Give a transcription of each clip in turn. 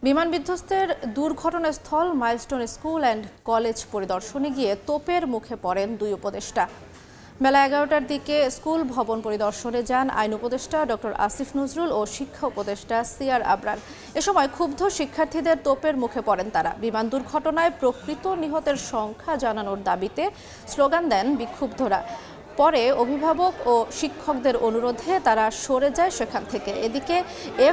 বিমান বিধ্বস্তের দুর্ঘটনাস্থল milestone school and college পরিদর্শনে গিয়ে তোপের মুখে পড়েন দুই উপদেষ্টা। বেলা ১১টার দিকে স্কুল ভবন পরিদর্শনে যান আইন উপদেষ্টা ডক্টর আসিফ নজরুল ও শিক্ষা উপদেষ্টা সিআর আবরার। এ সময় ক্ষুব্ধ শিক্ষার্থীদের তোপের মুখে পড়েন তারা। বিমান দুর্ঘটনায় প্রকৃত নিহতের সংখ্যা জানানোর দাবিতে স্লোগান দেন বিক্ষুব্ধরা। পরে অভিভাবক ও শিক্ষকদের অনুরোধে তারা সরে যায় সেখান থেকে। এদিকে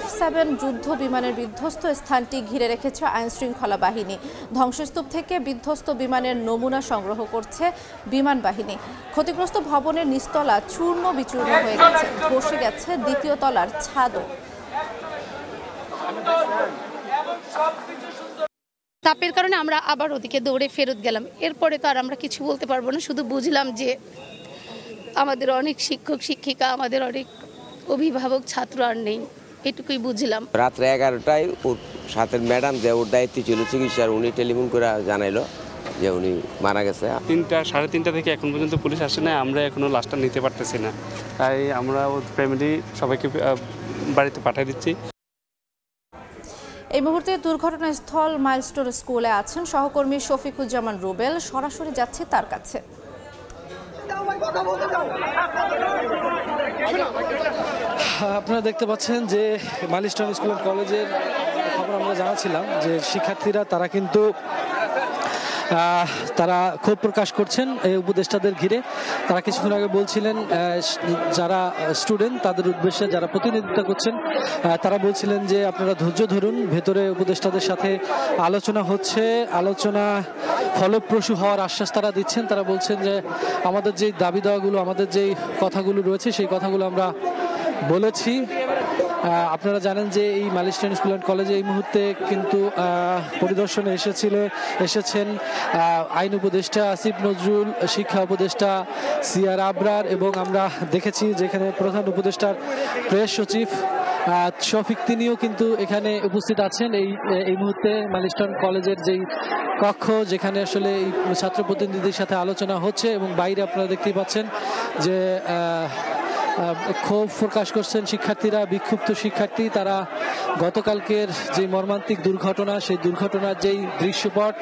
F-7 যুদ্ধ বিমানের বিধ্বস্ত স্থানটি ঘিরে রেখেছে আইনশৃঙ্খলা বাহিনী। ধ্বংসস্তূপ থেকে বিধ্বস্ত বিমানের নমুনা সংগ্রহ করছে বিমান বাহিনী। ক্ষতিগ্রস্ত ভবনের নিচতলা চূর্ণ বিচূর্ণ হয়ে গেছে, ধসে গেছে দ্বিতীয় তলার ছাদও। তাপের কারণে আমরা আবার ওদিকে দৌড়ে ফেরত গেলাম। এরপরে তো আর আমরা কিছু বলতে পারবো না, শুধু বুঝলাম যে আমাদের অনেক শিক্ষক শিক্ষিকা, আমাদের অনেক অভিভাবক, ছাত্র আর নেই, এটুকুই বুঝলাম। রাত্রে 11টায় ওর সাথে ম্যাডাম যে ওর দায়িত্ব ছিল চিকিৎসার, উনি টেলিফোন করে জানাইলো যে উনি মারা গেছে। 3টা সাড়ে 3টা থেকে এখন পর্যন্ত পুলিশ আসে না, আমরা এখনো লাশটা নিতে পারতেছি না। তাই আমরা ওর ফ্যামিলি সবাইকে বাড়িতে পাঠিয়ে দিচ্ছি। এই মুহূর্তে দুর্ঘটনাস্থল মাইলস্টোন স্কুলে আছেন সহকর্মী শফিকুজ্জামান রুবেল। সরাসরি যাচ্ছে তার কাছে। আপনারা দেখতে পাচ্ছেন যে মাইলস্টোন স্কুল অ্যান্ড কলেজের খবর আমরা জানাচ্ছিলাম যে শিক্ষার্থীরা তারা কিন্তু তারা ক্ষোভ প্রকাশ করছেন এই উপদেষ্টাদের ঘিরে। তারা কিছুক্ষণ আগে বলছিলেন যারা স্টুডেন্ট তাদের উদ্দেশ্যে যারা প্রতিনিধিত্ব করছেন তারা বলছিলেন যে আপনারা ধৈর্য ধরুন, ভেতরে উপদেষ্টাদের সাথে আলোচনা হচ্ছে, আলোচনা ফলপ্রসূ হওয়ার আশ্বাস তারা দিচ্ছেন। তারা বলছেন যে আমাদের যেই দাবি দেওয়াগুলো, আমাদের যেই কথাগুলো রয়েছে সেই কথাগুলো আমরা বলেছি। আপনারা জানেন যে এই মাইলস্টোন স্কুল অ্যান্ড কলেজে এই মুহূর্তে কিন্তু পরিদর্শনে এসেছেন আইন উপদেষ্টা আসিফ নজরুল, শিক্ষা উপদেষ্টা সিআর আবরার, এবং আমরা দেখেছি যেখানে প্রধান উপদেষ্টার প্রেস সচিব শফিক তিনিও কিন্তু এখানে উপস্থিত আছেন। এই মুহূর্তে মাইলস্টোন কলেজের যেই কক্ষ যেখানে আসলে এই ছাত্র প্রতিনিধিদের সাথে আলোচনা হচ্ছে, এবং বাইরে আপনারা দেখতেই পাচ্ছেন যে ক্ষোভ প্রকাশ করছেন শিক্ষার্থীরা, বিক্ষুব্ধ শিক্ষার্থী। তারা গতকালকের যে মর্মান্তিক দুর্ঘটনা, সেই দুর্ঘটনার যেই দৃশ্যপট,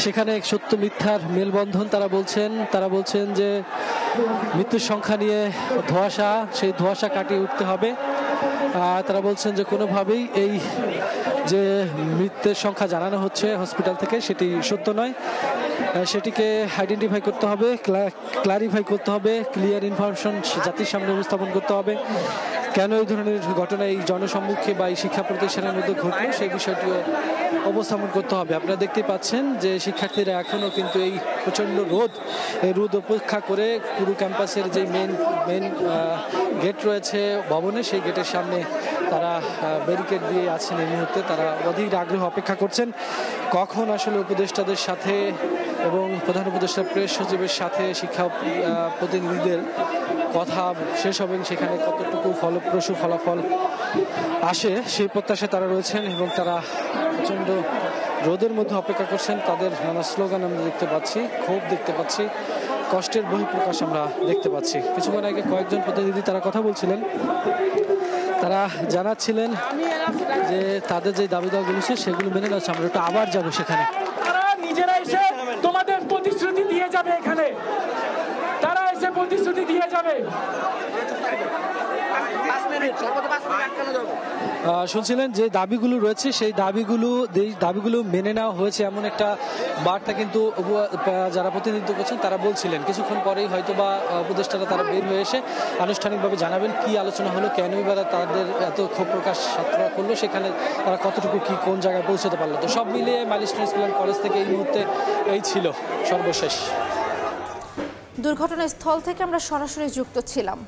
সেখানে সত্য মিথ্যার মেলবন্ধন তারা বলছেন যে মৃত্যুর সংখ্যা নিয়ে ধোঁয়াশা, সেই ধোঁয়াশা কাটিয়ে উঠতে হবে। তারা বলছেন যে কোনোভাবেই এই যে মৃত্যুর সংখ্যা জানানো হচ্ছে হসপিটাল থেকে সেটি সত্য নয়, সেটিকে আইডেন্টিফাই করতে হবে, ক্লারিফাই করতে হবে, ক্লিয়ার ইনফরমেশন জাতির সামনে উপস্থাপন করতে হবে। কেন এই ধরনের ঘটনা এই জনসম্মুখে বা এই শিক্ষা প্রতিষ্ঠানের মধ্যে ঘটলো সেই বিষয়টিও উপস্থাপন করতে হবে। আপনারা দেখতে পাচ্ছেন যে শিক্ষার্থীরা এখনও কিন্তু এই প্রচণ্ড এই রোদ উপেক্ষা করে পুরো ক্যাম্পাসের যে মেন গেট রয়েছে ভবনে, সেই গেটের সামনে তারা ব্যারিকেড দিয়ে আছেন। এই মুহূর্তে তারা অধীর আগ্রহ অপেক্ষা করছেন কখন আসলে উপদেষ্টাদের সাথে এবং প্রধান উপদেষ্টা প্রেস সচিবের সাথে শিক্ষা প্রতিনিধিদের কথা শেষ হবেন, সেখানে কতটুকু ফলপ্রসূ ফলাফল আসে সেই প্রত্যাশায় তারা রয়েছেন, এবং তারা প্রচণ্ড রোদের মধ্যে অপেক্ষা করছেন। তাদের নানা স্লোগান আমরা দেখতে পাচ্ছি, ক্ষোভ দেখতে পাচ্ছি, কষ্টের বহিঃপ্রকাশ আমরা দেখতে পাচ্ছি। কিছুক্ষণ আগে কয়েকজন প্রতিনিধি তারা কথা বলছিলেন, তারা জানাচ্ছিলেন যে তাদের যে দাবি দাওয়াগুলো সেগুলো মেনে নেওয়া। আমরা একটু আবার যাবো সেখানে। তারা নিজেরা এসে তোমাদের প্রতিশ্রুতি দিয়ে যাবে, এখানে তারা এসে প্রতিশ্রুতি দিয়ে যাবে। শুনছিলেন যে দাবিগুলো রয়েছে সেই দাবিগুলো মেনে নেওয়া হয়েছে এমন একটা বার্তা কিন্তু যারা প্রতিনিধিত্ব করছেন তারা বলছিলেন। কিছুক্ষণ পরেই হয়তো বা উপদেষ্টারা তারা বের হয়ে এসে আনুষ্ঠানিকভাবে জানাবেন কি আলোচনা হলো, কেনই বা তাদের এত ক্ষোভ প্রকাশ ছাত্ররা করলো, সেখানে তারা কতটুকু কি কোন জায়গায় পৌঁছতে পারলো। তো সব মিলিয়ে মাইলস্টোন স্কুল অ্যান্ড কলেজ থেকে এই মুহূর্তে এই ছিল সর্বশেষ। দুর্ঘটনাস্থল থেকে আমরা সরাসরি যুক্ত ছিলাম।